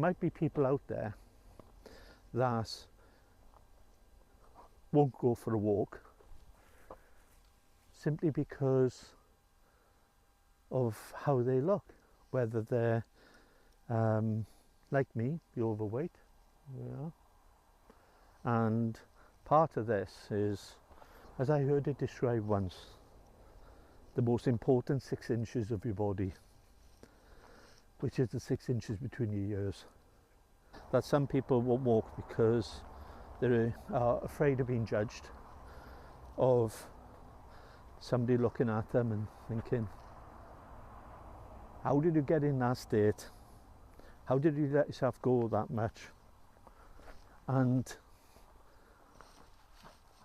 Might be people out there that won't go for a walk simply because of how they look, whether they're like me, you're overweight, and part of this is, as I heard it described once, the most important 6 inches of your body, which is the 6 inches between your ears. That some people won't walk because they are afraid of being judged, of somebody looking at them and thinking, how did you get in that state? How did you let yourself go that much? And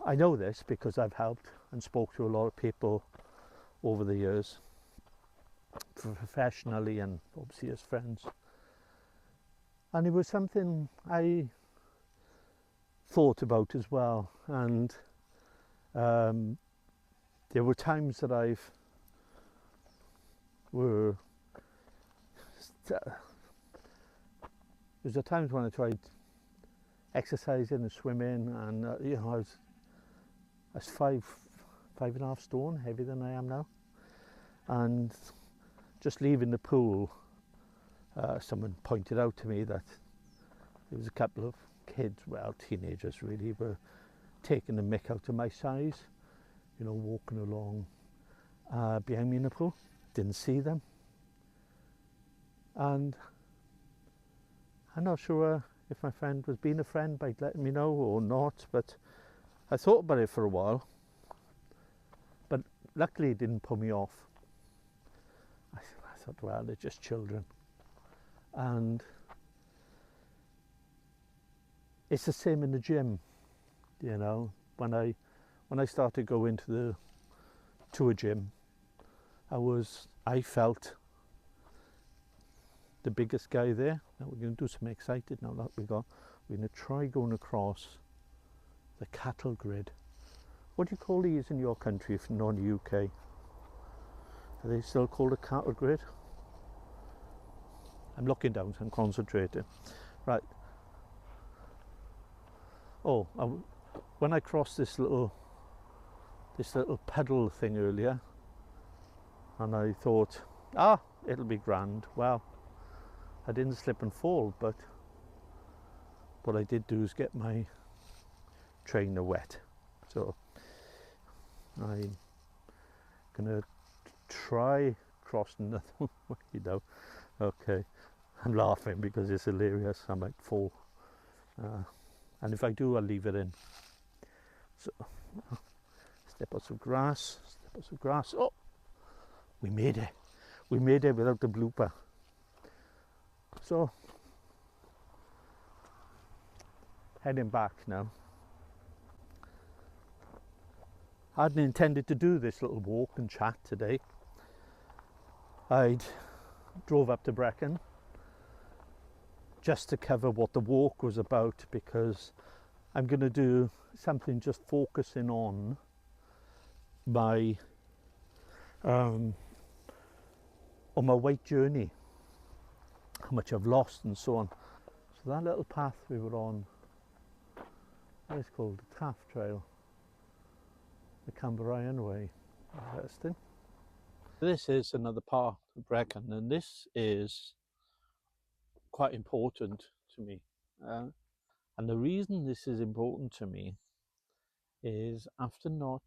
I know this because I've helped and spoke to a lot of people over the years, professionally and obviously as friends. And it was something I thought about as well. And there were times that there's times when I tried exercising and swimming, and I was 5.5 stone heavier than I am now, and just leaving the pool, someone pointed out to me that there was a couple of kids, well, teenagers really, were taking the mick out of my size, walking along behind me in the pool. Didn't see them, and I'm not sure if my friend was being a friend by letting me know or not, but I thought about it for a while. But luckily it didn't put me off. I thought, well, they're just children. And it's the same in the gym, when I started going to a gym, I felt the biggest guy there. Now we're going to do something excited now that we're going to try going across the cattle grid. What do you call these in your country if not in the UK? Are they still called a cattle grid? I'm looking down, so I'm concentrating. Right. Oh, when I crossed this little puddle thing earlier, and I thought, it'll be grand. Well, I didn't slip and fall, but what I did do is get my trainer wet. So I'm gonna try crossing the okay. I'm laughing because it's hilarious. I might fall, and if I do, I'll leave it in. So step out some grass. Oh, we made it without the blooper. So heading back now. I hadn't intended to do this little walk and chat today. I drove up to Brecon just to cover what the walk was about, because I'm going to do something just focusing on my weight journey, how much I've lost and so on. So that little path we were on, it's called the Taff Trail, the Cambrian Way. Interesting. This is another part of Brecon, and this is quite important to me. And the reason this is important to me is after not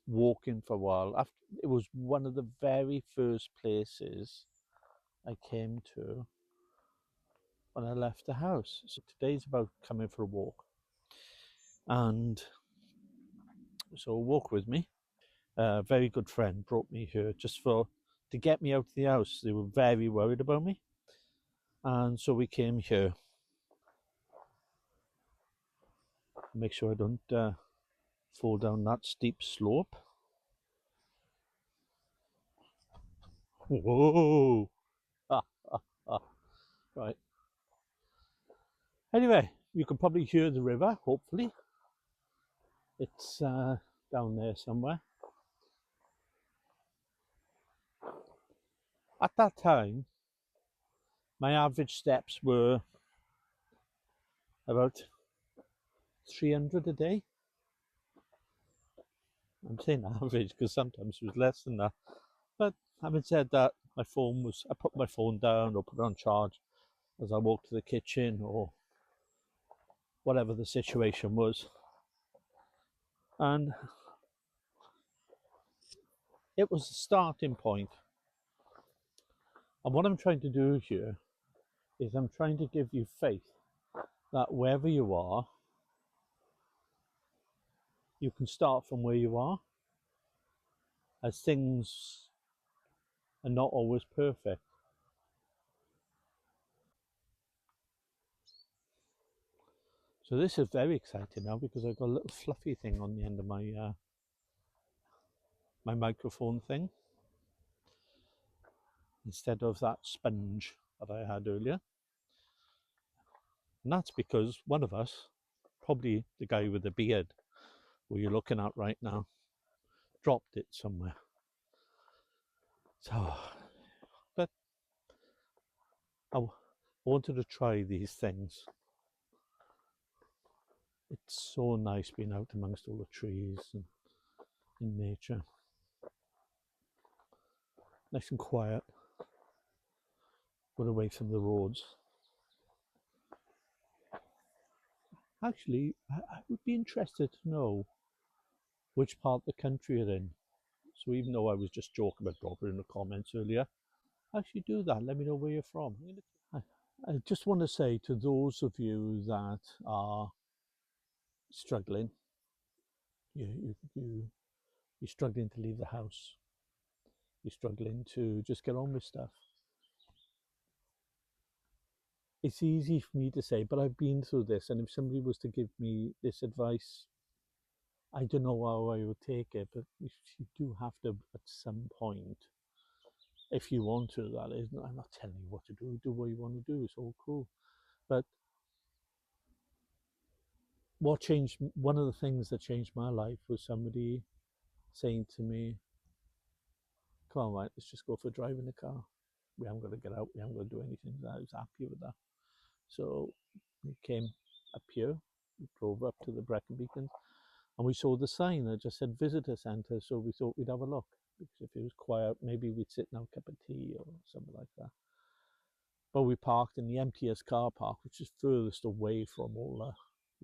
walking for a while, it was one of the very first places I came to when I left the house. So today's about coming for a walk, and so walk with me. A very good friend brought me here just to get me out of the house. They were very worried about me, and so we came here. Make sure I don't fall down that steep slope. Whoa! Right. Anyway, you can probably hear the river, hopefully. It's down there somewhere. At that time, My average steps were about 300 a day. I'm saying average because sometimes it was less than that. But having said that, I put my phone down or put it on charge as I walked to the kitchen or whatever the situation was. And it was a starting point. And what I'm trying to do here is I'm trying to give you faith that wherever you are, you can start from where you are, as things are not always perfect. So this is very exciting now because I've got a little fluffy thing on the end of my microphone thing instead of that sponge that I had earlier. And that's because one of us, probably the guy with the beard who you're looking at right now, dropped it somewhere. So, but I wanted to try these things. It's so nice being out amongst all the trees and in nature. Nice and quiet, but away from the roads. Actually, I would be interested to know which part of the country you're in. So even though I was just joking about dropping in the comments earlier, actually do that. Let me know where you're from. I just want to say to those of you that are struggling, you're struggling to leave the house, you're struggling to just get on with stuff. It's easy for me to say, but I've been through this, and if somebody was to give me this advice, I don't know how I would take it, but you do have to, at some point, if you want to, that is, I'm not telling you what to do what you want to do, it's all cool. But one of the things that changed my life was somebody saying to me, come on, right, let's just go for a drive in the car. We haven't got to get out, we haven't got to do anything. I was happy with that. So we came up here, we drove up to the Brecon Beacons, and we saw the sign that just said visitor centre, so we thought we'd have a look, because if it was quiet, maybe we'd sit and have a cup of tea or something like that. But we parked in the emptiest car park, which is furthest away from all the,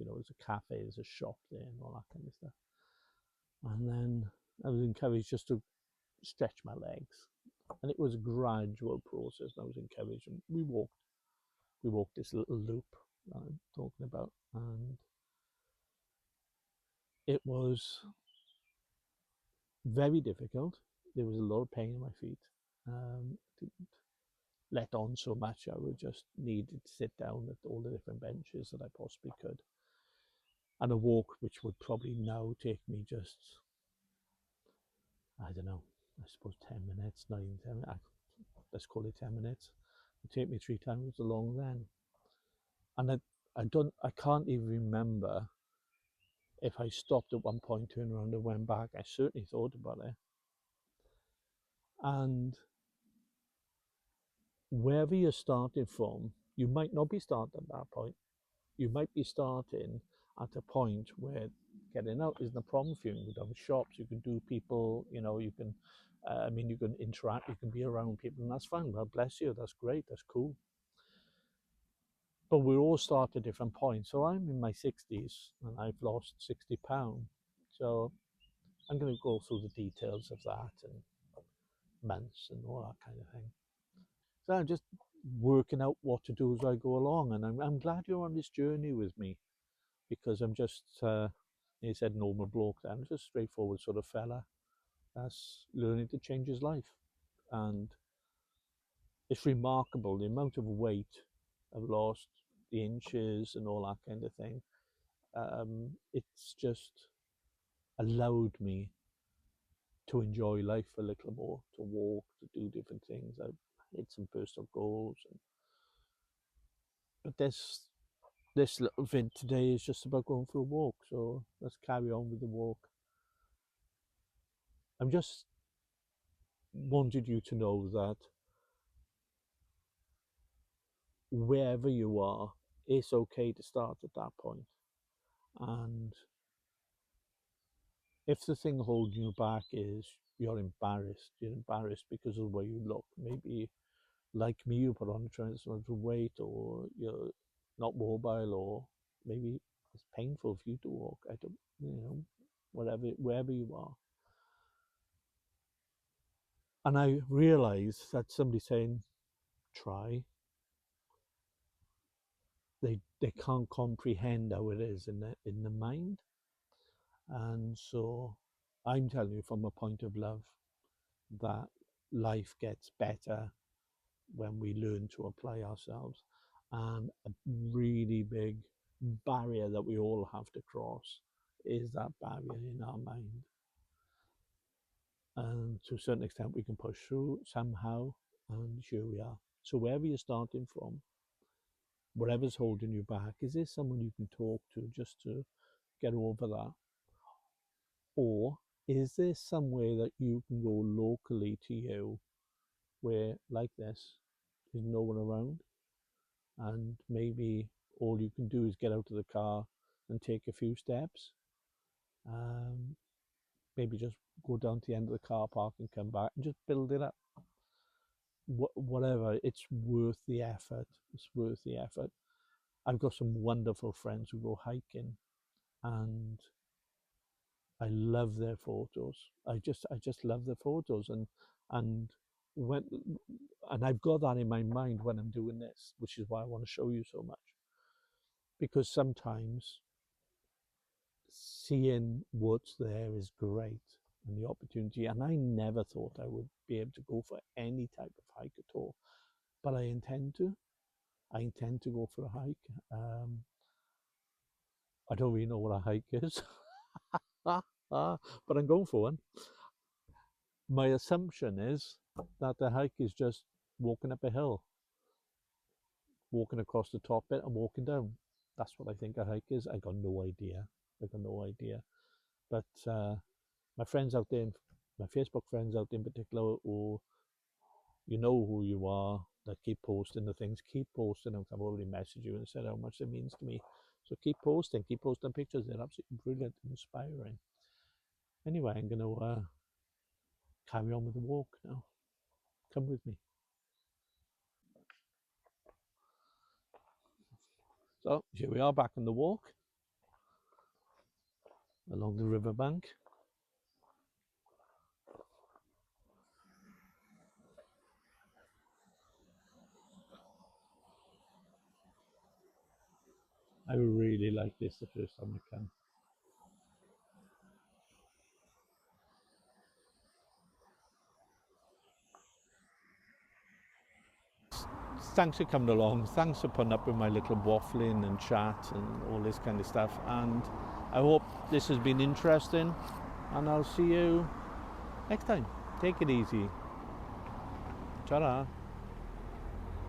there's a cafe, there's a shop there and all that kind of stuff. And then I was encouraged just to stretch my legs. And it was a gradual process. I was encouraged, and we walked this little loop that I'm talking about, and it was very difficult. There was a lot of pain in my feet. Didn't let on so much. I would just needed to sit down at all the different benches that I possibly could. And a walk which would probably now take me just, I don't know, I suppose 10 minutes, 10, let's call it 10 minutes. It would take me 3 times as long then. And I can't even remember if I stopped at one point, turned around and went back. I certainly thought about it. And wherever you're starting from, you might not be starting at that point. You might be starting at a point where getting out isn't a problem for you. You can have shops, you can do people, you can, you can interact, you can be around people, and that's fine. Well, bless you, that's great, that's cool. But we all start at different points. So I'm in my 60s and I've lost 60 pounds. So I'm going to go through the details of that and months and all that kind of thing. So I'm just working out what to do as I go along, and I'm glad you're on this journey with me, because I'm just, he said normal bloke, I'm just a straightforward sort of fella that's learning to change his life. And it's remarkable the amount of weight I've lost, the inches and all that kind of thing. It's just allowed me to enjoy life a little more, to walk, to do different things. I've hit some personal goals, but this little vid today is just about going for a walk. So let's carry on with the walk. I'm just wanted you to know that wherever you are, it's okay to start at that point. And if the thing holding you back is you're embarrassed because of the way you look, maybe like me, you put on a tremendous amount of weight, or you're not mobile, or maybe it's painful for you to walk. I don't, wherever you are. And I realize that somebody saying, try, they can't comprehend how it is in the mind. And so I'm telling you from a point of love that life gets better when we learn to apply ourselves. And a really big barrier that we all have to cross is that barrier in our mind. And to a certain extent, we can push through somehow, and here we are. So wherever you're starting from, whatever's holding you back, is there someone you can talk to just to get over that? Or is there somewhere that you can go locally to you where, like this, there's no one around, and maybe all you can do is get out of the car and take a few steps? Maybe just go down to the end of the car park and come back and just build it up. Whatever, it's worth the effort. It's worth the effort. I've got some wonderful friends who go hiking, and I love their photos. I just love their photos, and when and I've got that in my mind when I'm doing this, which is why I want to show you so much. Because sometimes seeing what's there is great, and the opportunity. And I never thought I would be able to go for any type of hike at all, but I intend to. I intend to go for a hike. I don't really know what a hike is, but I'm going for one. My assumption is that the hike is just walking up a hill, walking across the top bit and walking down. That's what I think a hike is. I got no idea. I got no idea. But my friends out there, my Facebook friends out in particular, who you know who you are, that keep posting the things, keep posting them. I've already messaged you and said how much it means to me. So keep posting pictures. They're absolutely brilliant, inspiring. Anyway, I'm going to carry on with the walk now. Come with me. So here we are back on the walk along the riverbank. I really like this the first time I come. Thanks for coming along. Thanks for putting up with my little waffling and chat and all this kind of stuff. And I hope this has been interesting. And I'll see you next time. Take it easy. Ta-ra.